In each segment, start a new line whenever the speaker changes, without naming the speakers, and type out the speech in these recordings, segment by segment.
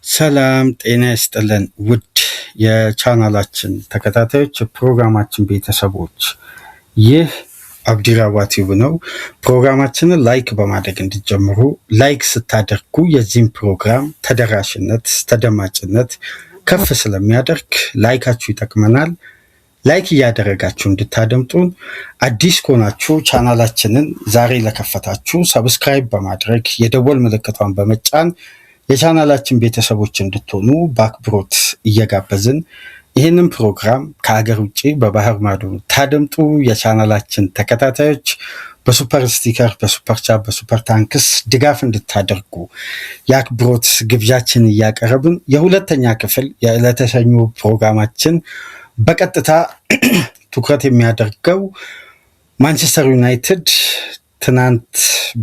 ሰላም ጤና ይስጥልን ውድ የቻናላችን ተከታታዮች ፕሮግራማችን ቤተሰቦች፣ ይህ አብዲራዋ ቲዩብ ነው። ፕሮግራማችንን ላይክ በማድረግ እንዲጀምሩ። ላይክ ስታደርጉ የዚህም ፕሮግራም ተደራሽነት ተደማጭነት ከፍ ስለሚያደርግ ላይካችሁ ይጠቅመናል። ላይክ እያደረጋችሁ እንድታደምጡን፣ አዲስ ከሆናችሁ ቻናላችንን ዛሬ ለከፈታችሁ ሰብስክራይብ በማድረግ የደወል ምልክቷን በመጫን የቻናላችን ቤተሰቦች እንድትሆኑ በአክብሮት እየጋበዝን ይህንን ፕሮግራም ከሀገር ውጭ በባህር ማዶ ታደምጡ የቻናላችን ተከታታዮች በሱፐር ስቲከር፣ በሱፐር ቻት፣ በሱፐር ታንክስ ድጋፍ እንድታደርጉ የአክብሮት ግብዣችን እያቀረብን የሁለተኛ ክፍል የዕለተ ሰኞ ፕሮግራማችን በቀጥታ ትኩረት የሚያደርገው ማንቸስተር ዩናይትድ ትናንት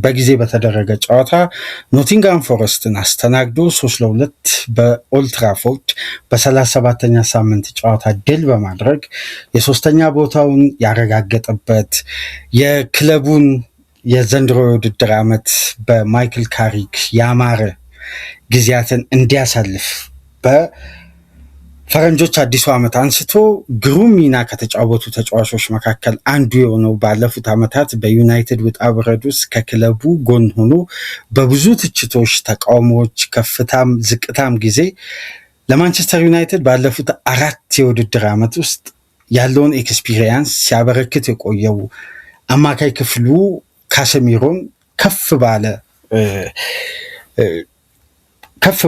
በጊዜ በተደረገ ጨዋታ ኖቲንጋም ፎረስትን አስተናግዶ 3-2 በኦልትራፎርድ በ37ኛ ሳምንት ጨዋታ ድል በማድረግ የሶስተኛ ቦታውን ያረጋገጠበት የክለቡን የዘንድሮ የውድድር ዓመት በማይክል ካሪክ ያማረ ጊዜያትን እንዲያሳልፍ ፈረንጆች አዲሱ ዓመት አንስቶ ግሩም ሚና ከተጫወቱ ተጫዋቾች መካከል አንዱ የሆነው ባለፉት ዓመታት በዩናይትድ ውጣ ውረድ ውስጥ ከክለቡ ጎን ሆኖ በብዙ ትችቶች፣ ተቃውሞዎች፣ ከፍታም ዝቅታም ጊዜ ለማንቸስተር ዩናይትድ ባለፉት 4 የውድድር ዓመት ውስጥ ያለውን ኤክስፒሪየንስ ሲያበረክት የቆየው አማካይ ክፍሉ ካሰሚሮን ከፍ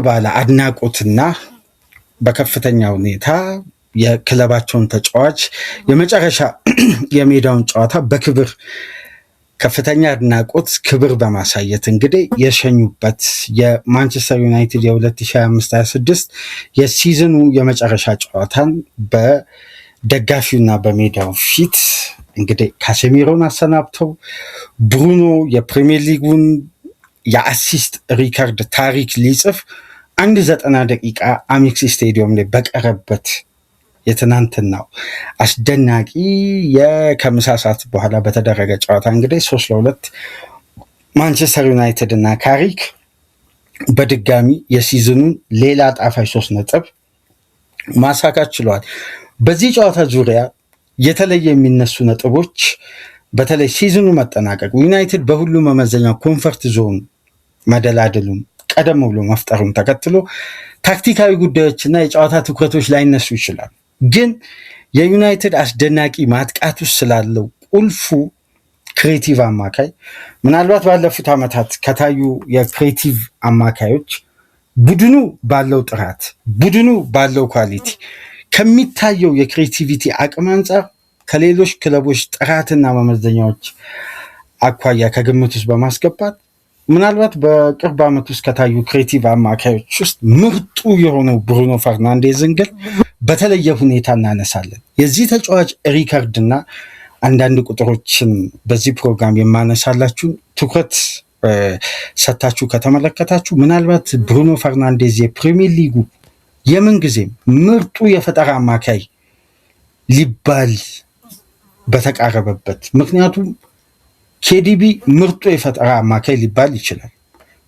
ባለ አድናቆትና በከፍተኛ ሁኔታ የክለባቸውን ተጫዋች የመጨረሻ የሜዳውን ጨዋታ በክብር ከፍተኛ አድናቆት ክብር በማሳየት እንግዲህ የሸኙበት የማንቸስተር ዩናይትድ የ2025/26 የሲዝኑ የመጨረሻ ጨዋታን በደጋፊውና በሜዳው ፊት እንግዲህ ካሴሚሮን አሰናብተው ብሩኖ የፕሪሚየር ሊጉን የአሲስት ሪከርድ ታሪክ ሊጽፍ 90 ደቂቃ አሜክስ ስቴዲየም ላይ በቀረበት የትናንትናው አስደናቂ ከምሳ ሰዓት በኋላ በተደረገ ጨዋታ እንግዲህ 3-2 ማንቸስተር ዩናይትድ እና ካሪክ በድጋሚ የሲዝኑን ሌላ ጣፋጭ 3 ነጥብ ማሳካት ችሏል። በዚህ ጨዋታ ዙሪያ የተለየ የሚነሱ ነጥቦች በተለይ ሲዝኑ መጠናቀቅ ዩናይትድ በሁሉ መመዘኛ ኮንፈርት ዞን መደላደሉም ቀደም ብሎ መፍጠሩን ተከትሎ ታክቲካዊ ጉዳዮችና የጨዋታ ትኩረቶች ላይነሱ ይችላል። ግን የዩናይትድ አስደናቂ ማጥቃት ውስጥ ስላለው ቁልፉ ክሬቲቭ አማካይ ምናልባት ባለፉት ዓመታት ከታዩ የክሬቲቭ አማካዮች ቡድኑ ባለው ጥራት፣ ቡድኑ ባለው ኳሊቲ ከሚታየው የክሬቲቪቲ አቅም አንጻር ከሌሎች ክለቦች ጥራትና መመዘኛዎች አኳያ ከግምት ውስጥ በማስገባት ምናልባት በቅርብ ዓመት ውስጥ ከታዩ ክሬቲቭ አማካዮች ውስጥ ምርጡ የሆነው ብሩኖ ፈርናንዴዝን ግን በተለየ ሁኔታ እናነሳለን። የዚህ ተጫዋች ሪከርድና አንዳንድ ቁጥሮችን በዚህ ፕሮግራም የማነሳላችሁ ትኩረት ሰታችሁ ከተመለከታችሁ ምናልባት ብሩኖ ፈርናንዴዝ የፕሪሚየር ሊጉ የምን ጊዜም ምርጡ የፈጠራ አማካይ ሊባል በተቃረበበት፣ ምክንያቱም ኬዲቢ ምርጡ የፈጠራ አማካይ ሊባል ይችላል።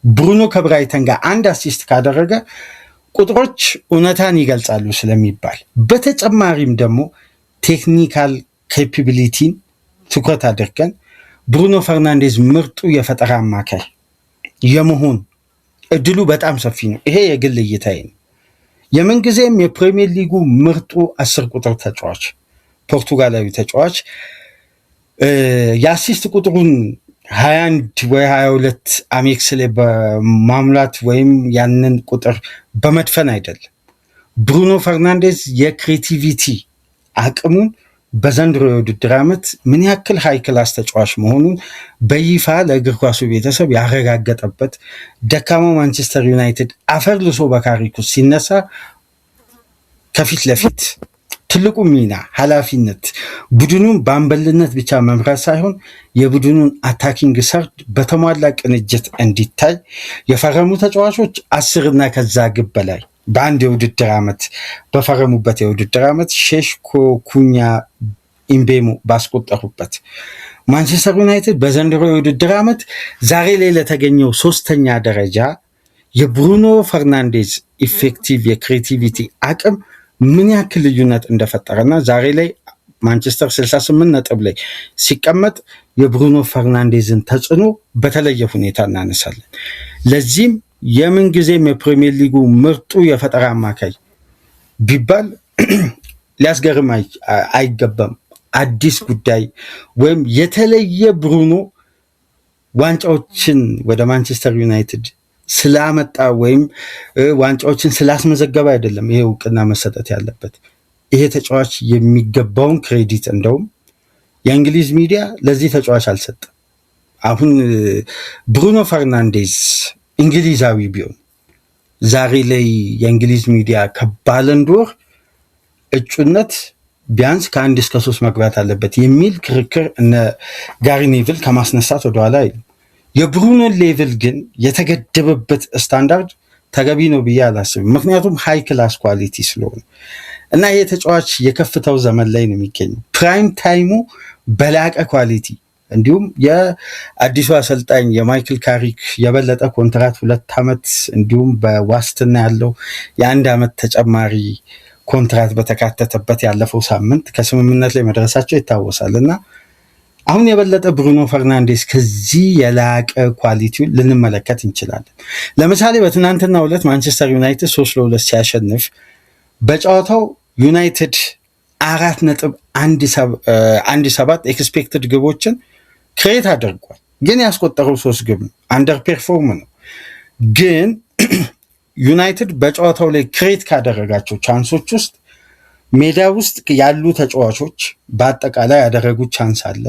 ብሩኖ ከብራይተን ጋር 1 አሲስት ካደረገ ቁጥሮች እውነታን ይገልጻሉ ስለሚባል፣ በተጨማሪም ደግሞ ቴክኒካል ኬፓቢሊቲን ትኩረት አድርገን ብሩኖ ፈርናንዴዝ ምርጡ የፈጠራ አማካይ የመሆን እድሉ በጣም ሰፊ ነው። ይሄ የግል እይታዬ ነው። የምንጊዜም የፕሪሚየር ሊጉ ምርጡ 10 ቁጥር ተጫዋች ፖርቱጋላዊ ተጫዋች የአሲስት ቁጥሩን 21 ወይ 22 አሜክስ ላይ በማሙላት ወይም ያንን ቁጥር በመድፈን አይደለም። ብሩኖ ፈርናንዴዝ የክሬቲቪቲ አቅሙን በዘንድሮ የውድድር ዓመት ምን ያክል ሃይ ክላስ ተጫዋች መሆኑን በይፋ ለእግር ኳሱ ቤተሰብ ያረጋገጠበት፣ ደካማው ማንቸስተር ዩናይትድ አፈር ልሶ በካሪኩ ሲነሳ ከፊት ለፊት ትልቁ ሚና ኃላፊነት ቡድኑን በአምበልነት ብቻ መምራት ሳይሆን የቡድኑን አታኪንግ ሰርድ በተሟላ ቅንጅት እንዲታይ የፈረሙ ተጫዋቾች 10 እና ከዛ ግብ በላይ በአንድ የውድድር ዓመት በፈረሙበት የውድድር ዓመት ሼሽኮ፣ ኩኛ፣ ኢምቤሞ ባስቆጠሩበት ማንቸስተር ዩናይትድ በዘንድሮ የውድድር ዓመት ዛሬ ላይ ለተገኘው 3ኛ ደረጃ የብሩኖ ፈርናንዴዝ ኢፌክቲቭ የክሬቲቪቲ አቅም ምን ያክል ልዩነት እንደፈጠረና ዛሬ ላይ ማንቸስተር 68 ነጥብ ላይ ሲቀመጥ የብሩኖ ፈርናንዴዝን ተጽዕኖ በተለየ ሁኔታ እናነሳለን። ለዚህም የምንጊዜም የፕሪሚየር ሊጉ ምርጡ የፈጠራ አማካይ ቢባል ሊያስገርም አይገባም። አዲስ ጉዳይ ወይም የተለየ ብሩኖ ዋንጫዎችን ወደ ማንቸስተር ዩናይትድ ስላመጣ ወይም ዋንጫዎችን ስላስመዘገበ አይደለም ይሄ እውቅና መሰጠት ያለበት። ይሄ ተጫዋች የሚገባውን ክሬዲት እንደውም የእንግሊዝ ሚዲያ ለዚህ ተጫዋች አልሰጠም። አሁን ብሩኖ ፈርናንዴዝ እንግሊዛዊ ቢሆን ዛሬ ላይ የእንግሊዝ ሚዲያ ከባለንዶር እጩነት ቢያንስ ከ1 እስከ 3 መግባት አለበት የሚል ክርክር እነ ጋሪ ኔቪል ከማስነሳት ወደኋላ አይልም። የብሩኖ ሌቭል ግን የተገደበበት ስታንዳርድ ተገቢ ነው ብዬ አላስብም። ምክንያቱም ሃይ ክላስ ኳሊቲ ስለሆነ እና ይሄ ተጫዋች የከፍታው ዘመን ላይ ነው የሚገኘው። ፕራይም ታይሙ በላቀ ኳሊቲ እንዲሁም የአዲሱ አሰልጣኝ የማይክል ካሪክ የበለጠ ኮንትራት 2 ዓመት እንዲሁም በዋስትና ያለው የ1 ዓመት ተጨማሪ ኮንትራት በተካተተበት ያለፈው ሳምንት ከስምምነት ላይ መድረሳቸው ይታወሳል እና አሁን የበለጠ ብሩኖ ፈርናንዴዝ ከዚህ የላቀ ኳሊቲውን ልንመለከት እንችላለን። ለምሳሌ በትናንትናው ዕለት ማንቸስተር ዩናይትድ 3-2 ሲያሸንፍ በጨዋታው ዩናይትድ 4.17 ኤክስፔክትድ ግቦችን ክሬት አድርጓል። ግን ያስቆጠረው 3 ግብ ነው። አንደር ፔርፎርም ነው። ግን ዩናይትድ በጨዋታው ላይ ክሬት ካደረጋቸው ቻንሶች ውስጥ ሜዳ ውስጥ ያሉ ተጫዋቾች በአጠቃላይ ያደረጉት ቻንስ አለ።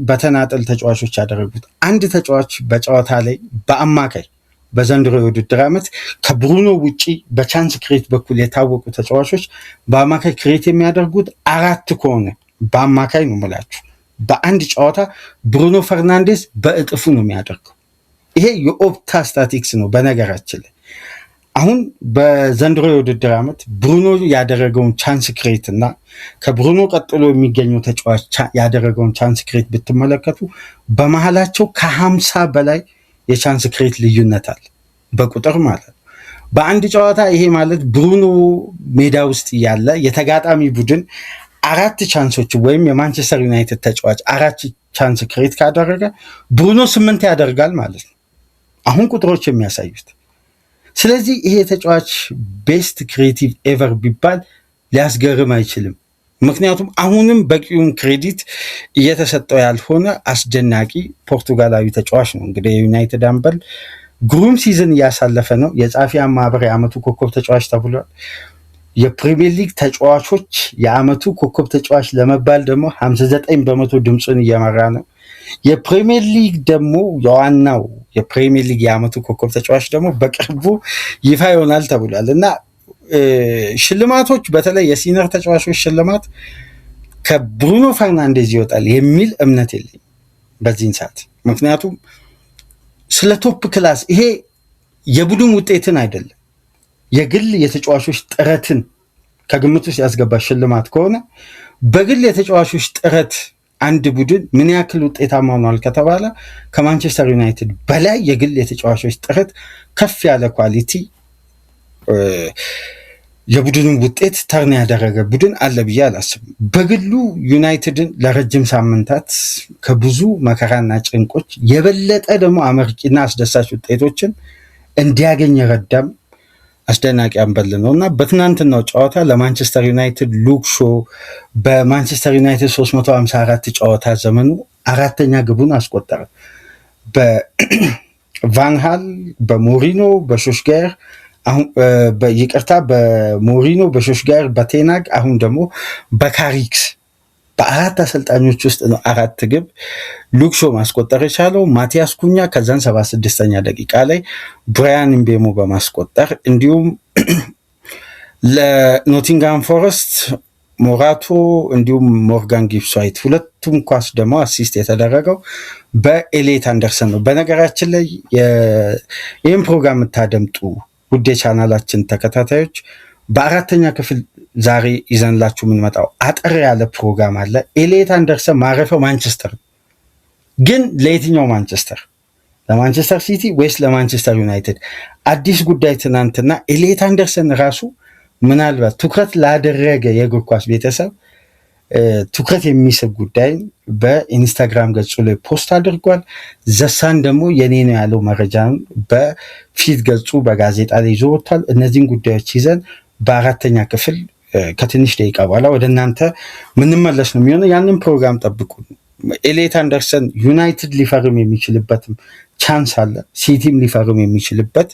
በተናጠል ተጫዋቾች ያደረጉት አንድ ተጫዋች በጨዋታ ላይ በአማካይ በዘንድሮ የውድድር ዓመት ከብሩኖ ውጪ በቻንስ ክሬት በኩል የታወቁ ተጫዋቾች በአማካይ ክሬት የሚያደርጉት 4 ከሆነ በአማካይ ነው የምላችሁ በአንድ ጨዋታ ብሩኖ ፈርናንዴዝ በእጥፉ ነው የሚያደርገው። ይሄ የኦፕታ ስታቲክስ ነው በነገራችን ላይ። አሁን በዘንድሮ የውድድር ዓመት ብሩኖ ያደረገውን ቻንስ ክሬት እና ከብሩኖ ቀጥሎ የሚገኘው ተጫዋች ያደረገውን ቻንስ ክሬት ብትመለከቱ በመሃላቸው ከ50 በላይ የቻንስ ክሬት ልዩነት አለ በቁጥር ማለት ነው። በአንድ ጨዋታ ይሄ ማለት ብሩኖ ሜዳ ውስጥ ያለ የተጋጣሚ ቡድን 4 ቻንሶች ወይም የማንቸስተር ዩናይትድ ተጫዋች 4 ቻንስ ክሬት ካደረገ ብሩኖ 8 ያደርጋል ማለት ነው አሁን ቁጥሮች የሚያሳዩት። ስለዚህ ይሄ ተጫዋች ቤስት ክሬቲቭ ኤቨር ቢባል ሊያስገርም አይችልም። ምክንያቱም አሁንም በቂውን ክሬዲት እየተሰጠው ያልሆነ አስደናቂ ፖርቱጋላዊ ተጫዋች ነው። እንግዲህ የዩናይትድ አምበል ግሩም ሲዝን እያሳለፈ ነው። የጻፊያን ማህበር የዓመቱ ኮከብ ተጫዋች ተብሏል። የፕሪሚየር ሊግ ተጫዋቾች የዓመቱ ኮከብ ተጫዋች ለመባል ደግሞ 59 በመቶ ድምፁን እየመራ ነው። የፕሪሚየር ሊግ ደግሞ የዋናው የፕሪሚየር ሊግ የዓመቱ ኮከብ ተጫዋች ደግሞ በቅርቡ ይፋ ይሆናል ተብሏል እና ሽልማቶች በተለይ የሲኒየር ተጫዋቾች ሽልማት ከብሩኖ ፈርናንዴዝ ይወጣል የሚል እምነት የለኝም በዚህን ሰዓት። ምክንያቱም ስለ ቶፕ ክላስ ይሄ የቡድን ውጤትን አይደለም የግል የተጫዋቾች ጥረትን ከግምት ውስጥ ያስገባ ሽልማት ከሆነ በግል የተጫዋቾች ጥረት አንድ ቡድን ምን ያክል ውጤታማ ሆኗል ከተባለ ከማንቸስተር ዩናይትድ በላይ የግል የተጫዋቾች ጥረት ከፍ ያለ ኳሊቲ የቡድኑን ውጤት ተርን ያደረገ ቡድን አለ ብዬ አላስብም። በግሉ ዩናይትድን ለረጅም ሳምንታት ከብዙ መከራና ጭንቆች የበለጠ ደግሞ አመርቂና አስደሳች ውጤቶችን እንዲያገኝ ረዳም አስደናቂ አምበል ነው እና በትናንትናው ጨዋታ ለማንቸስተር ዩናይትድ ሉክ ሾ በማንቸስተር ዩናይትድ 354 ጨዋታ ዘመኑ 4ኛ ግቡን አስቆጠረ። በቫንሃል በሞሪኖ በሾሽጋየር አሁን በሞሪኖ በሾሽጋየር በቴናግ አሁን ደግሞ በካሪክስ በ4 አሰልጣኞች ውስጥ ነው 4 ግብ ሉክ ሾ ማስቆጠር የቻለው። ማቲያስ ኩኛ ከዛን 76ኛ ደቂቃ ላይ ብራያን ምቤሞ በማስቆጠር እንዲሁም ለኖቲንግሃም ፎረስት ሞራቶ እንዲሁም ሞርጋን ጊብስ ዋይት ሁለቱም ኳስ ደግሞ አሲስት የተደረገው በኤሌት አንደርሰን ነው። በነገራችን ላይ ይህን ፕሮግራም የምታደምጡ ውድ የቻናላችን ተከታታዮች በ4ኛ ክፍል ዛሬ ይዘንላችሁ የምንመጣው አጠር ያለ ፕሮግራም አለ። ኤሌት አንደርሰን ማረፊያው ማንቸስተር ግን ለየትኛው ማንቸስተር ለማንቸስተር ሲቲ ወይስ ለማንቸስተር ዩናይትድ? አዲስ ጉዳይ ትናንትና ኤሊየት አንደርሰን ራሱ ምናልባት ትኩረት ላደረገ የእግር ኳስ ቤተሰብ ትኩረት የሚስብ ጉዳይ በኢንስታግራም ገጹ ላይ ፖስት አድርጓል። ዘሳን ደግሞ የኔ ነው ያለው መረጃን በፊት ገጹ በጋዜጣ ላይ ይዞ ወጥቷል። እነዚህን ጉዳዮች ይዘን በአራተኛ ክፍል ከትንሽ ደቂቃ በኋላ ወደ እናንተ ምንመለስ ነው የሚሆነው። ያንን ፕሮግራም ጠብቁ። ኤሊየት አንደርሰን ዩናይትድ ሊፈርም የሚችልበትም ቻንስ አለ፣ ሲቲም ሊፈርም የሚችልበት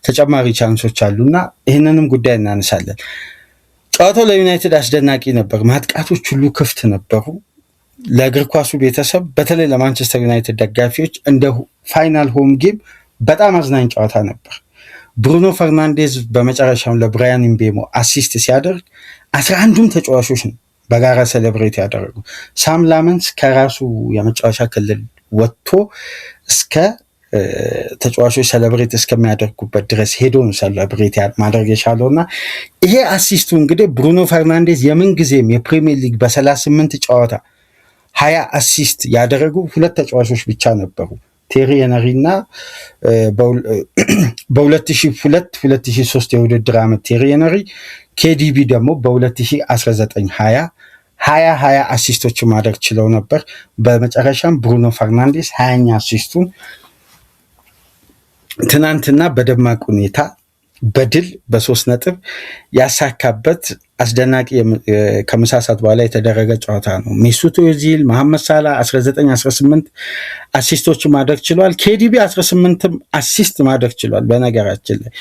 ተጨማሪ ቻንሶች አሉና ይህንንም ጉዳይ እናነሳለን። ጨዋታው ለዩናይትድ አስደናቂ ነበር። ማጥቃቶች ሁሉ ክፍት ነበሩ። ለእግር ኳሱ ቤተሰብ በተለይ ለማንቸስተር ዩናይትድ ደጋፊዎች እንደ ፋይናል ሆም ጌም በጣም አዝናኝ ጨዋታ ነበር። ብሩኖ ፈርናንዴዝ በመጨረሻም ለብራያን ኢምቤሞ አሲስት ሲያደርግ 11ዱም ተጫዋቾች ነው በጋራ ሴሌብሬት ያደረጉ። ሳም ላመንስ ከራሱ የመጫወቻ ክልል ወጥቶ እስከ ተጫዋቾች ሴሌብሬት እስከሚያደርጉበት ድረስ ሄዶ ነው ሴሌብሬት ማድረግ የቻለው እና ይሄ አሲስቱ እንግዲህ ብሩኖ ፈርናንዴዝ የምን ጊዜም የፕሪሚየር ሊግ በ38 ጨዋታ 20 አሲስት ያደረጉ 2 ተጫዋቾች ብቻ ነበሩ። ቴሪ ሄነሪ እና በ2002-2003 የውድድር ዓመት ቴሪ ሄነሪ፣ ኬዲቢ ደግሞ በ2019-20 አሲስቶች ማድረግ ችለው ነበር። በመጨረሻም ብሩኖ ፈርናንዴዝ 20ኛ አሲስቱን ትናንትና በደማቅ ሁኔታ በድል በ3 ነጥብ ያሳካበት አስደናቂ ከምሳ ሰዓት በኋላ የተደረገ ጨዋታ ነው። ሜሱት ኦዚል፣ መሐመድ ሳላ 19-18 አሲስቶች ማድረግ ችሏል። ኬዲቢ 18 አሲስት ማድረግ ችሏል። በነገራችን ላይ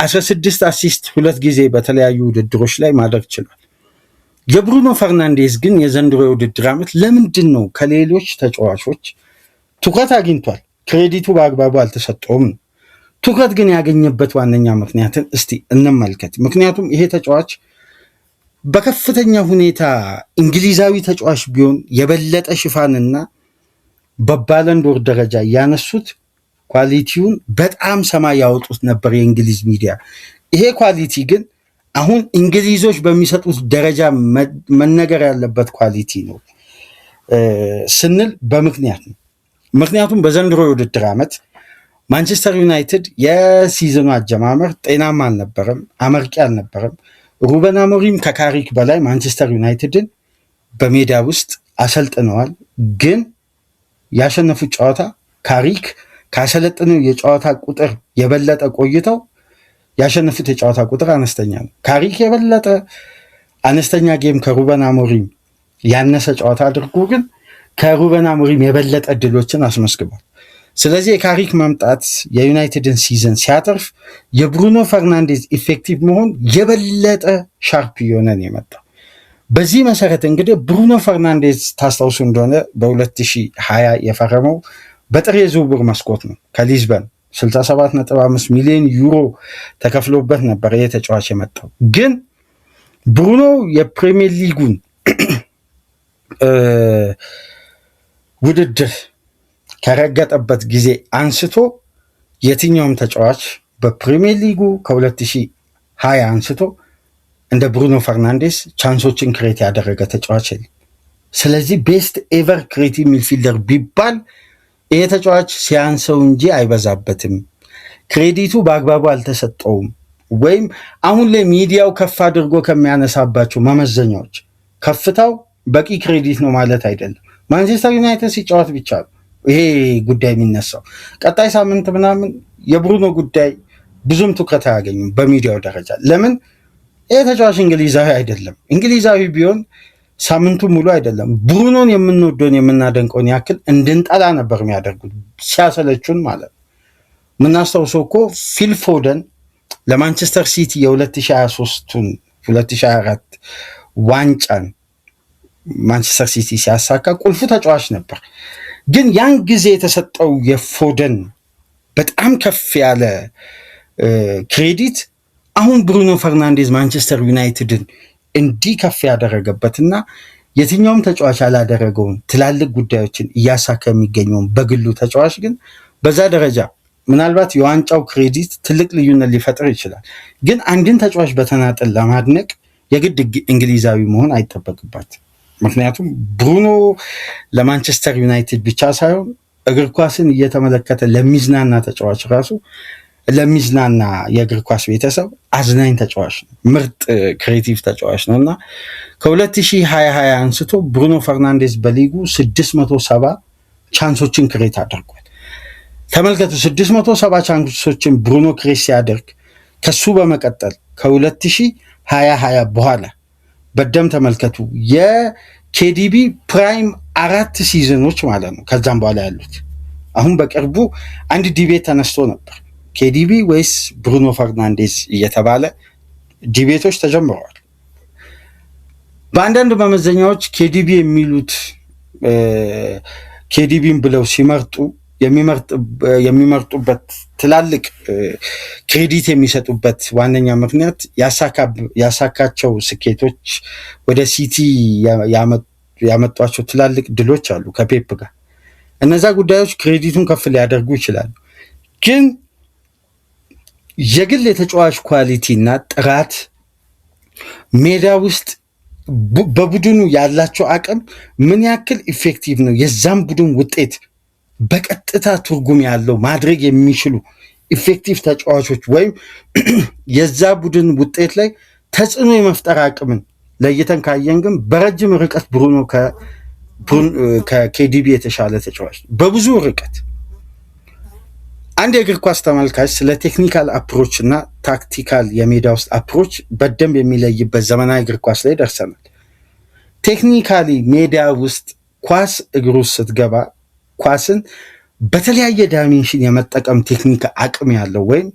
16 አሲስት 2 ጊዜ በተለያዩ ውድድሮች ላይ ማድረግ ችሏል። የብሩኖ ፈርናንዴዝ ግን የዘንድሮ የውድድር ዓመት ለምንድን ነው ከሌሎች ተጫዋቾች ትኩረት አግኝቷል? ክሬዲቱ በአግባቡ አልተሰጠውም ነው። ትኩረት ግን ያገኘበት ዋነኛ ምክንያትን እስቲ እንመልከት። ምክንያቱም ይሄ ተጫዋች በከፍተኛ ሁኔታ እንግሊዛዊ ተጫዋች ቢሆን የበለጠ ሽፋንና በባለንዶር ደረጃ ያነሱት ኳሊቲውን በጣም ሰማይ ያወጡት ነበር የእንግሊዝ ሚዲያ። ይሄ ኳሊቲ ግን አሁን እንግሊዞች በሚሰጡት ደረጃ መነገር ያለበት ኳሊቲ ነው ስንል በምክንያት ነው። ምክንያቱም በዘንድሮ የውድድር ዓመት ማንቸስተር ዩናይትድ የሲዝኑ አጀማመር ጤናማ አልነበረም፣ አመርቂ አልነበረም። ሩበን አሞሪም ከካሪክ በላይ ማንቸስተር ዩናይትድን በሜዳ ውስጥ አሰልጥነዋል። ግን ያሸነፉት ጨዋታ ካሪክ ካሰለጥነው የጨዋታ ቁጥር የበለጠ ቆይተው ያሸነፉት የጨዋታ ቁጥር አነስተኛ ነው። ካሪክ የበለጠ አነስተኛ ጌም ከሩበን አሞሪም ያነሰ ጨዋታ አድርጎ ግን ከሩበን አሞሪም የበለጠ እድሎችን አስመስግቧል። ስለዚህ የካሪክ መምጣት የዩናይትድን ሲዝን ሲያተርፍ የብሩኖ ፈርናንዴዝ ኢፌክቲቭ መሆን የበለጠ ሻርፕ የሆነን የመጣው። በዚህ መሰረት እንግዲህ ብሩኖ ፈርናንዴዝ ታስታውሱ እንደሆነ በ2020 የፈረመው በጥሬ የዝውውር መስኮት ነው ከሊዝበን 67.5 ሚሊዮን ዩሮ ተከፍሎበት ነበር ይህ ተጫዋች የመጣው። ግን ብሩኖ የፕሪሚየር ሊጉን ውድድር ከረገጠበት ጊዜ አንስቶ የትኛውም ተጫዋች በፕሪሚየር ሊጉ ከ2020 አንስቶ እንደ ብሩኖ ፈርናንዴዝ ቻንሶችን ክሬት ያደረገ ተጫዋች የለም። ስለዚህ ቤስት ኤቨር ክሬቲቭ ሚድፊልደር ቢባል ይሄ ተጫዋች ሲያንሰው እንጂ አይበዛበትም። ክሬዲቱ በአግባቡ አልተሰጠውም። ወይም አሁን ላይ ሚዲያው ከፍ አድርጎ ከሚያነሳባቸው መመዘኛዎች ከፍታው በቂ ክሬዲት ነው ማለት አይደለም። ማንቸስተር ዩናይትድ ሲጫወት ብቻ ነው ይሄ ጉዳይ የሚነሳው። ቀጣይ ሳምንት ምናምን የብሩኖ ጉዳይ ብዙም ትኩረት አያገኙም በሚዲያው ደረጃ። ለምን? ይሄ ተጫዋች እንግሊዛዊ አይደለም። እንግሊዛዊ ቢሆን ሳምንቱ ሙሉ አይደለም ብሩኖን የምንወደውን የምናደንቀውን ያክል እንድንጠላ ነበር የሚያደርጉት ሲያሰለቹን ማለት ነው። የምናስታውሰው እኮ ፊል ፎደን ለማንቸስተር ሲቲ የ2023ቱን 2024 ዋንጫን ማንቸስተር ሲቲ ሲያሳካ ቁልፉ ተጫዋች ነበር። ግን ያን ጊዜ የተሰጠው የፎደን በጣም ከፍ ያለ ክሬዲት አሁን ብሩኖ ፈርናንዴዝ ማንቸስተር ዩናይትድን እንዲህ ከፍ ያደረገበትና የትኛውም ተጫዋች ያላደረገውን ትላልቅ ጉዳዮችን እያሳካ የሚገኘውን በግሉ ተጫዋች ግን በዛ ደረጃ ምናልባት የዋንጫው ክሬዲት ትልቅ ልዩነት ሊፈጥር ይችላል። ግን አንድን ተጫዋች በተናጠል ለማድነቅ የግድ እንግሊዛዊ መሆን አይጠበቅባትም። ምክንያቱም ብሩኖ ለማንቸስተር ዩናይትድ ብቻ ሳይሆን እግር ኳስን እየተመለከተ ለሚዝናና ተጫዋች ራሱ ለሚዝናና የእግር ኳስ ቤተሰብ አዝናኝ ተጫዋች ነው። ምርጥ ክሬቲቭ ተጫዋች ነው እና ከ2020 አንስቶ ብሩኖ ፈርናንዴዝ በሊጉ 670 ቻንሶችን ክሬት አድርጓል። ተመልከቱ፣ 670 ቻንሶችን ብሩኖ ክሬት ሲያደርግ ከሱ በመቀጠል ከ2020 በኋላ በደም ተመልከቱ የኬዲቢ ፕራይም 4 ሲዝኖች ማለት ነው። ከዛም በኋላ ያሉት አሁን በቅርቡ አንድ ዲቤት ተነስቶ ነበር፣ ኬዲቢ ወይስ ብሩኖ ፈርናንዴዝ እየተባለ ዲቤቶች ተጀምረዋል። በአንዳንድ መመዘኛዎች ኬዲቢ የሚሉት ኬዲቢን ብለው ሲመርጡ የሚመርጡበት ትላልቅ ክሬዲት የሚሰጡበት ዋነኛ ምክንያት ያሳካቸው ስኬቶች ወደ ሲቲ ያመጧቸው ትላልቅ ድሎች አሉ ከፔፕ ጋር። እነዛ ጉዳዮች ክሬዲቱን ከፍ ሊያደርጉ ይችላሉ። ግን የግል የተጫዋች ኳሊቲ እና ጥራት ሜዳ ውስጥ በቡድኑ ያላቸው አቅም ምን ያክል ኢፌክቲቭ ነው፣ የዛም ቡድን ውጤት በቀጥታ ትርጉም ያለው ማድረግ የሚችሉ ኢፌክቲቭ ተጫዋቾች ወይም የዛ ቡድን ውጤት ላይ ተጽዕኖ የመፍጠር አቅምን ለይተን ካየን ግን በረጅም ርቀት ብሩኖ ከኬዲቢ የተሻለ ተጫዋች በብዙ ርቀት። አንድ የእግር ኳስ ተመልካች ስለ ቴክኒካል አፕሮች እና ታክቲካል የሜዳ ውስጥ አፕሮች በደንብ የሚለይበት ዘመናዊ እግር ኳስ ላይ ደርሰናል። ቴክኒካሊ ሜዳ ውስጥ ኳስ እግሩ ስትገባ ኳስን በተለያየ ዳይሜንሽን የመጠቀም ቴክኒክ አቅም ያለው ወይም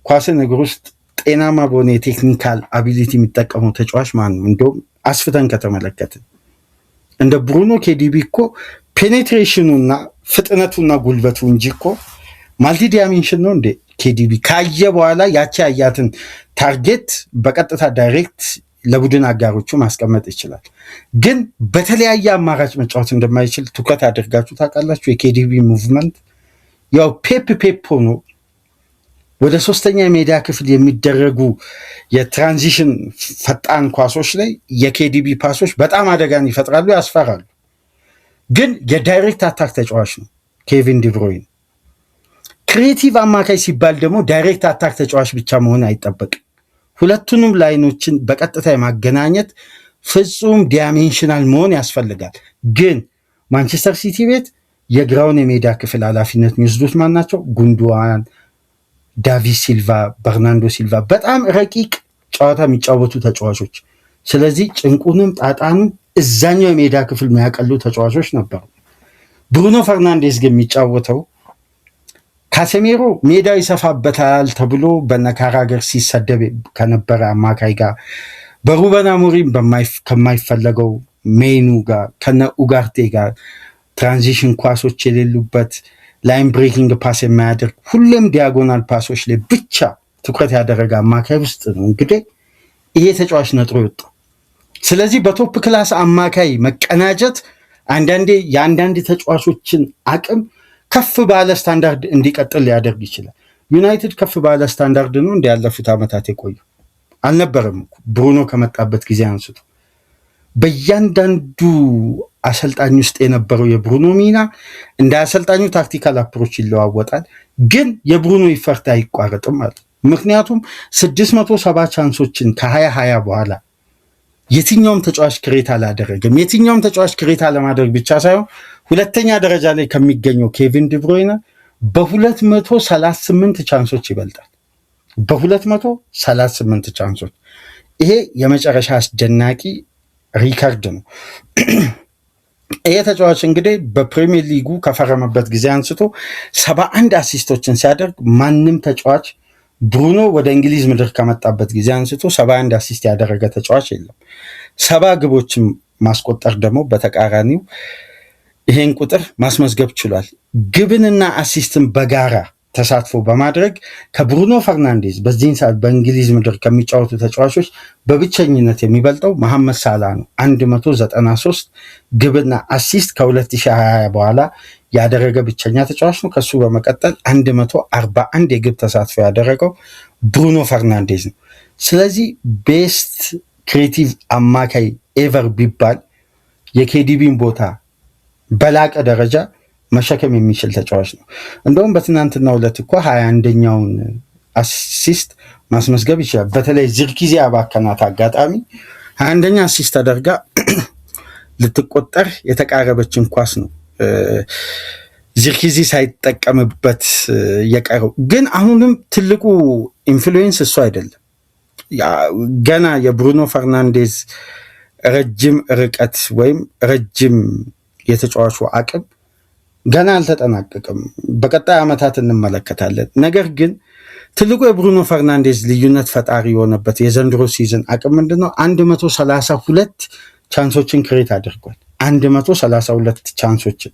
ኳስን እግር ውስጥ ጤናማ በሆነ የቴክኒካል አቢሊቲ የሚጠቀመው ተጫዋች ማን ነው? እንደውም አስፍተን ከተመለከትን እንደ ብሩኖ ኬዲቢ እኮ ፔኔትሬሽኑና ፍጥነቱና ጉልበቱ እንጂ እኮ ማልቲ ዳይሜንሽን ነው እንደ ኬዲቢ ካየ በኋላ ያቺ ያያትን ታርጌት በቀጥታ ዳይሬክት ለቡድን አጋሮቹ ማስቀመጥ ይችላል። ግን በተለያየ አማራጭ መጫወት እንደማይችል ትኩረት አድርጋችሁ ታውቃላችሁ። የኬዲቢ ሙቭመንት ያው ፔፕ ሆኖ ወደ ሶስተኛ የሜዳ ክፍል የሚደረጉ የትራንዚሽን ፈጣን ኳሶች ላይ የኬዲቢ ፓሶች በጣም አደጋን ይፈጥራሉ፣ ያስፈራሉ። ግን የዳይሬክት አታክ ተጫዋች ነው ኬቪን ዲብሮይን። ክሬቲቭ አማካይ ሲባል ደግሞ ዳይሬክት አታክ ተጫዋች ብቻ መሆን አይጠበቅም። ሁለቱንም ላይኖችን በቀጥታ የማገናኘት ፍጹም ዳይሜንሽናል መሆን ያስፈልጋል። ግን ማንቸስተር ሲቲ ቤት የግራውን የሜዳ ክፍል ኃላፊነት የሚወስዱት ማን ናቸው? ጉንዶዋን፣ ዳቪድ ሲልቫ፣ በርናንዶ ሲልቫ በጣም ረቂቅ ጨዋታ የሚጫወቱ ተጫዋቾች። ስለዚህ ጭንቁንም ጣጣንም እዛኛው የሜዳ ክፍል የሚያቀሉ ተጫዋቾች ነበሩ። ብሩኖ ፈርናንዴዝ ግን የሚጫወተው ካሴሜሮ ሜዳው ይሰፋበታል ተብሎ በነካራገር ሲሰደብ ከነበረ አማካይ ጋር በሩበን አሞሪም ከማይፈለገው ሜኑ ጋር ከነ ኡጋርቴ ጋር ትራንዚሽን ኳሶች የሌሉበት ላይን ብሬኪንግ ፓስ የማያደርግ ሁሌም ዲያጎናል ፓሶች ላይ ብቻ ትኩረት ያደረገ አማካይ ውስጥ ነው እንግዲህ ይሄ ተጫዋች ነጥሮ ይወጣ። ስለዚህ በቶፕ ክላስ አማካይ መቀናጀት አንዳንዴ የአንዳንድ ተጫዋቾችን አቅም ከፍ ባለ ስታንዳርድ እንዲቀጥል ሊያደርግ ይችላል። ዩናይትድ ከፍ ባለ ስታንዳርድ ነው እንዲያለፉት ዓመታት የቆዩ አልነበረም። ብሩኖ ከመጣበት ጊዜ አንስቶ በእያንዳንዱ አሰልጣኝ ውስጥ የነበረው የብሩኖ ሚና እንደ አሰልጣኙ ታክቲካል አፕሮች ይለዋወጣል፣ ግን የብሩኖ ይፈርት አይቋረጥም ማለት። ምክንያቱም 670 ቻንሶችን ከ2020 በኋላ የትኛውም ተጫዋች ክሬት አላደረገም። የትኛውም ተጫዋች ክሬት አለማድረግ ብቻ ሳይሆን ሁለተኛ ደረጃ ላይ ከሚገኘው ኬቪን ዲብሮይነ በ238 ቻንሶች ይበልጣል። በ238 ቻንሶች ይሄ የመጨረሻ አስደናቂ ሪከርድ ነው። ይሄ ተጫዋች እንግዲህ በፕሪሚየር ሊጉ ከፈረመበት ጊዜ አንስቶ 71 አሲስቶችን ሲያደርግ ማንም ተጫዋች ብሩኖ ወደ እንግሊዝ ምድር ከመጣበት ጊዜ አንስቶ 71 አሲስት ያደረገ ተጫዋች የለም። 70 ግቦችን ማስቆጠር ደግሞ በተቃራኒው ይሄን ቁጥር ማስመዝገብ ችሏል። ግብንና አሲስትን በጋራ ተሳትፎ በማድረግ ከብሩኖ ፈርናንዴዝ በዚህን ሰዓት በእንግሊዝ ምድር ከሚጫወቱ ተጫዋቾች በብቸኝነት የሚበልጠው መሐመድ ሳላ ነው። 193 ግብና አሲስት ከ2020 በኋላ ያደረገ ብቸኛ ተጫዋች ነው። ከሱ በመቀጠል 141 የግብ ተሳትፎ ያደረገው ብሩኖ ፈርናንዴዝ ነው። ስለዚህ ቤስት ክሬቲቭ አማካይ ኤቨር ቢባል የኬዲቢን ቦታ በላቀ ደረጃ መሸከም የሚችል ተጫዋች ነው። እንደውም በትናንትናው ዕለት እኮ 21ኛውን አሲስት ማስመዝገብ ይችላል። በተለይ ዚርክዜ አባከናት አጋጣሚ 21ኛ አሲስት ተደርጋ ልትቆጠር የተቃረበችን ኳስ ነው ዚርክዜ ሳይጠቀምበት የቀረው። ግን አሁንም ትልቁ ኢንፍሉዌንስ እሱ አይደለም። ገና የብሩኖ ፈርናንዴዝ ረጅም ርቀት ወይም ረጅም የተጫዋቹ አቅም ገና አልተጠናቀቀም። በቀጣይ ዓመታት እንመለከታለን። ነገር ግን ትልቁ የብሩኖ ፈርናንዴዝ ልዩነት ፈጣሪ የሆነበት የዘንድሮ ሲዝን አቅም ምንድነው? 132 ቻንሶችን ክሬት አድርጓል። 132 ቻንሶችን።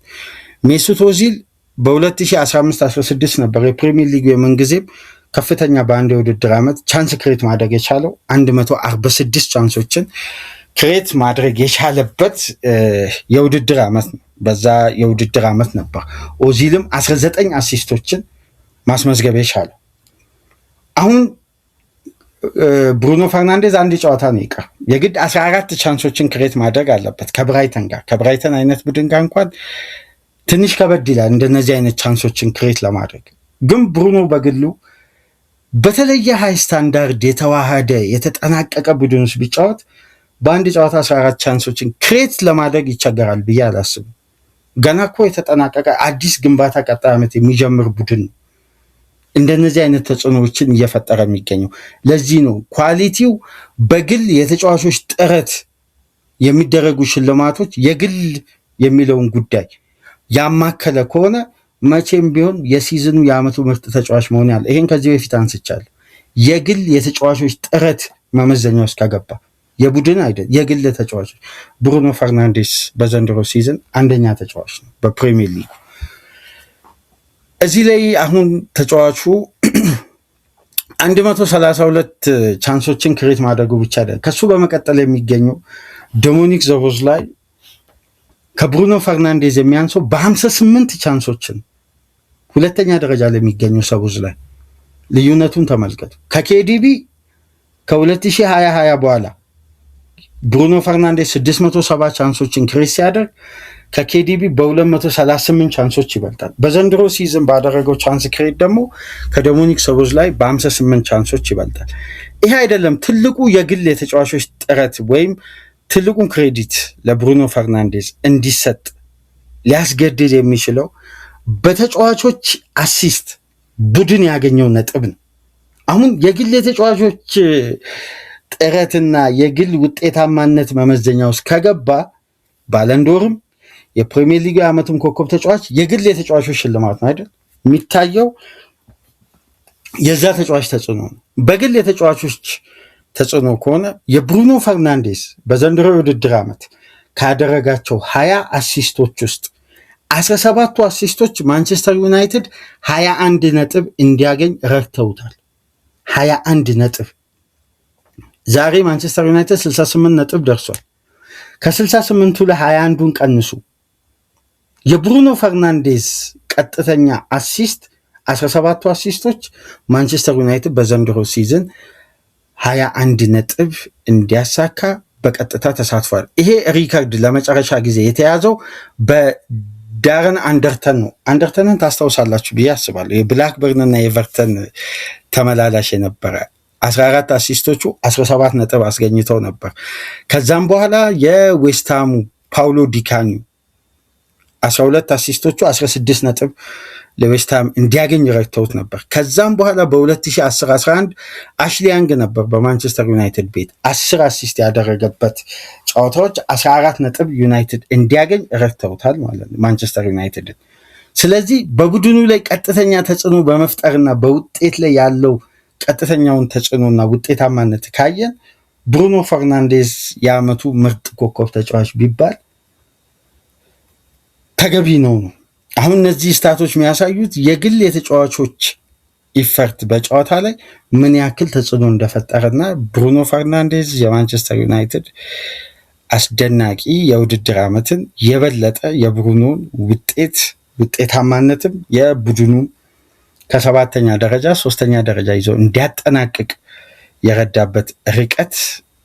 ሜሱት ኦዚል በ2015-16 ነበር የፕሪሚየር ሊግ የምንጊዜም ከፍተኛ በአንድ የውድድር ዓመት ቻንስ ክሬት ማድረግ የቻለው 146 ቻንሶችን ክሬት ማድረግ የቻለበት የውድድር ዓመት ነው። በዛ የውድድር ዓመት ነበር ኦዚልም 19 አሲስቶችን ማስመዝገብ የቻለው። አሁን ብሩኖ ፈርናንዴዝ አንድ ጨዋታ ነው ይቀር፣ የግድ 14 ቻንሶችን ክሬት ማድረግ አለበት ከብራይተን ጋር። ከብራይተን አይነት ቡድን ጋር እንኳን ትንሽ ከበድ ይላል እንደነዚህ አይነት ቻንሶችን ክሬት ለማድረግ። ግን ብሩኖ በግሉ በተለየ ሃይ ስታንዳርድ የተዋሃደ የተጠናቀቀ ቡድን ውስጥ ቢጫወት በአንድ ጨዋታ 14 ቻንሶችን ክሬት ለማድረግ ይቸገራል ብዬ አላስብም። ገና እኮ የተጠናቀቀ አዲስ ግንባታ ቀጣይ ዓመት የሚጀምር ቡድን ነው እንደነዚህ አይነት ተጽዕኖዎችን እየፈጠረ የሚገኘው። ለዚህ ነው ኳሊቲው በግል የተጫዋቾች ጥረት የሚደረጉ ሽልማቶች የግል የሚለውን ጉዳይ ያማከለ ከሆነ መቼም ቢሆን የሲዝኑ የዓመቱ ምርጥ ተጫዋች መሆን ያለ። ይሄን ከዚህ በፊት አንስቻለሁ። የግል የተጫዋቾች ጥረት መመዘኛ ውስጥ ከገባ የቡድን አይደል የግል ተጫዋቾች። ብሩኖ ፈርናንዴስ በዘንድሮ ሲዝን አንደኛ ተጫዋች ነው በፕሪሚየር ሊግ። እዚህ ላይ አሁን ተጫዋቹ 132 ቻንሶችን ክሬት ማድረጉ ብቻ አይደለም። ከሱ በመቀጠል የሚገኘው ዶሚኒክ ዞቦዝላይ ከብሩኖ ፈርናንዴዝ የሚያንሰው በ58 ቻንሶችን ሁለተኛ ደረጃ ላይ የሚገኘው ዞቦዝላይ። ልዩነቱን ተመልከቱ። ከኬዲቢ ከ2020 በኋላ ብሩኖ ፈርናንዴዝ 670 ቻንሶችን ክሬት ሲያደርግ ከኬዲቢ በ238 ቻንሶች ይበልጣል። በዘንድሮ ሲዝን ባደረገው ቻንስ ክሬት ደግሞ ከዶሚኒክ ዞቦዝላይ በ58 ቻንሶች ይበልጣል። ይሄ አይደለም ትልቁ የግል የተጫዋቾች ጥረት ወይም ትልቁን ክሬዲት ለብሩኖ ፈርናንዴዝ እንዲሰጥ ሊያስገድድ የሚችለው በተጫዋቾች አሲስት ቡድን ያገኘው ነጥብ ነው። አሁን የግል የተጫዋቾች ጥረትና የግል ውጤታማነት መመዘኛ ውስጥ ከገባ ባለንዶርም የፕሪሚየር ሊግ የዓመቱም ኮከብ ተጫዋች የግል የተጫዋቾች ሽልማት ነው አይደል? የሚታየው የዛ ተጫዋች ተጽዕኖ ነው። በግል የተጫዋቾች ተጽዕኖ ከሆነ የብሩኖ ፈርናንዴዝ በዘንድሮ የውድድር ዓመት ካደረጋቸው 20 አሲስቶች ውስጥ 17ቱ አሲስቶች ማንቸስተር ዩናይትድ 21 ነጥብ እንዲያገኝ ረድተውታል። 21 ነጥብ። ዛሬ ማንቸስተር ዩናይትድ 68 ነጥብ ደርሷል። ከ68ቱ ላይ 21ዱን ቀንሱ። የብሩኖ ፈርናንዴዝ ቀጥተኛ አሲስት 17ቱ አሲስቶች ማንቸስተር ዩናይትድ በዘንድሮ ሲዝን 21 ነጥብ እንዲያሳካ በቀጥታ ተሳትፏል። ይሄ ሪከርድ ለመጨረሻ ጊዜ የተያዘው በዳረን አንደርተን ነው። አንደርተንን ታስታውሳላችሁ ብዬ አስባለሁ። የብላክበርን እና የኤቨርተን ተመላላሽ የነበረ 14 አሲስቶቹ 17 ነጥብ አስገኝተው ነበር። ከዛም በኋላ የዌስትሃሙ ፓውሎ ዲካኒ 12 አሲስቶቹ 16 ነጥብ ለዌስትሃም እንዲያገኝ ረድተውት ነበር። ከዛም በኋላ በ2010-11 አሽሊ ያንግ ነበር በማንቸስተር ዩናይትድ ቤት 10 አሲስት ያደረገበት ጨዋታዎች 14 ነጥብ ዩናይትድ እንዲያገኝ ረድተውታል ማለት ነው ማንቸስተር ዩናይትድን። ስለዚህ በቡድኑ ላይ ቀጥተኛ ተጽዕኖ በመፍጠርና በውጤት ላይ ያለው ቀጥተኛውን ተጽዕኖና ውጤታማነት ካየን ብሩኖ ፈርናንዴዝ የዓመቱ ምርጥ ኮከብ ተጫዋች ቢባል ተገቢ ነው። አሁን እነዚህ ስታቶች የሚያሳዩት የግል የተጫዋቾች ኢፈርት በጨዋታ ላይ ምን ያክል ተጽዕኖ እንደፈጠረና ብሩኖ ፈርናንዴዝ የማንቸስተር ዩናይትድ አስደናቂ የውድድር ዓመትን የበለጠ የብሩኖን ውጤታማነትም የቡድኑ ከ7ኛ ደረጃ 3ኛ ደረጃ ይዞ እንዲያጠናቅቅ የረዳበት ርቀት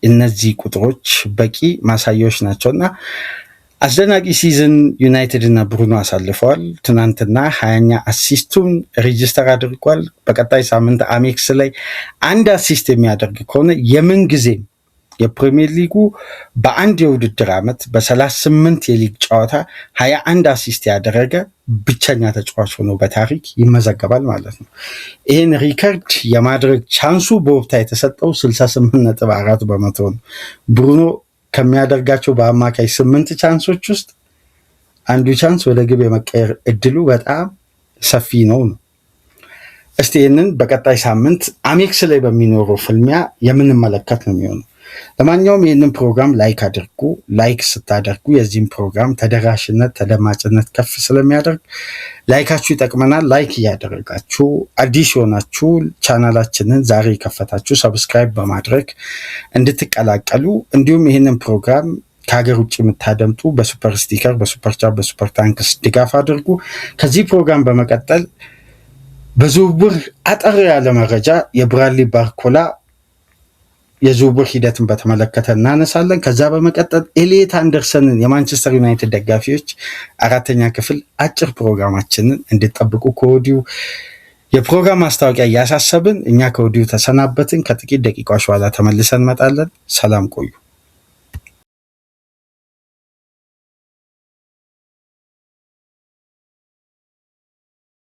እነዚህ ቁጥሮች በቂ ማሳያዎች ናቸውና አስደናቂ ሲዝን ዩናይትድ እና ብሩኖ አሳልፈዋል። ትናንትና 20ኛ አሲስቱን ሬጅስተር አድርጓል። በቀጣይ ሳምንት አሜክስ ላይ አንድ አሲስት የሚያደርግ ከሆነ የምን ጊዜም የፕሪሚየር ሊጉ በአንድ የውድድር ዓመት በ38 የሊግ ጨዋታ 21 አሲስት ያደረገ ብቸኛ ተጫዋች ሆኖ በታሪክ ይመዘገባል ማለት ነው። ይህን ሪከርድ የማድረግ ቻንሱ በወቅታ የተሰጠው 68.4 በመቶ ነው። ብሩኖ ከሚያደርጋቸው በአማካይ 8 ቻንሶች ውስጥ አንዱ ቻንስ ወደ ግብ የመቀየር እድሉ በጣም ሰፊ ነው። እስቲ ይህንን በቀጣይ ሳምንት አሜክስ ላይ በሚኖረው ፍልሚያ የምንመለከት ነው የሚሆነው። ለማንኛውም ይህንን ፕሮግራም ላይክ አድርጉ። ላይክ ስታደርጉ የዚህም ፕሮግራም ተደራሽነት ተደማጭነት ከፍ ስለሚያደርግ ላይካችሁ ይጠቅመናል። ላይክ እያደረጋችሁ አዲስ የሆናችሁ ቻናላችንን ዛሬ የከፈታችሁ ሰብስክራይብ በማድረግ እንድትቀላቀሉ፣ እንዲሁም ይህንን ፕሮግራም ከሀገር ውጭ የምታደምጡ በሱፐር ስቲከር፣ በሱፐር ቻት፣ በሱፐር ታንክስ ድጋፍ አድርጉ። ከዚህ ፕሮግራም በመቀጠል በዝውውር አጠር ያለ መረጃ የብራድሊ ባርኮላ የዝውውር ሂደትን በተመለከተ እናነሳለን። ከዛ በመቀጠል ኤሊየት አንደርሰንን የማንቸስተር ዩናይትድ ደጋፊዎች 4ኛ ክፍል አጭር ፕሮግራማችንን እንድጠብቁ ከወዲሁ የፕሮግራም ማስታወቂያ እያሳሰብን እኛ ከወዲሁ ተሰናበትን። ከጥቂት ደቂቃዎች በኋላ ተመልሰን እንመጣለን። ሰላም ቆዩ።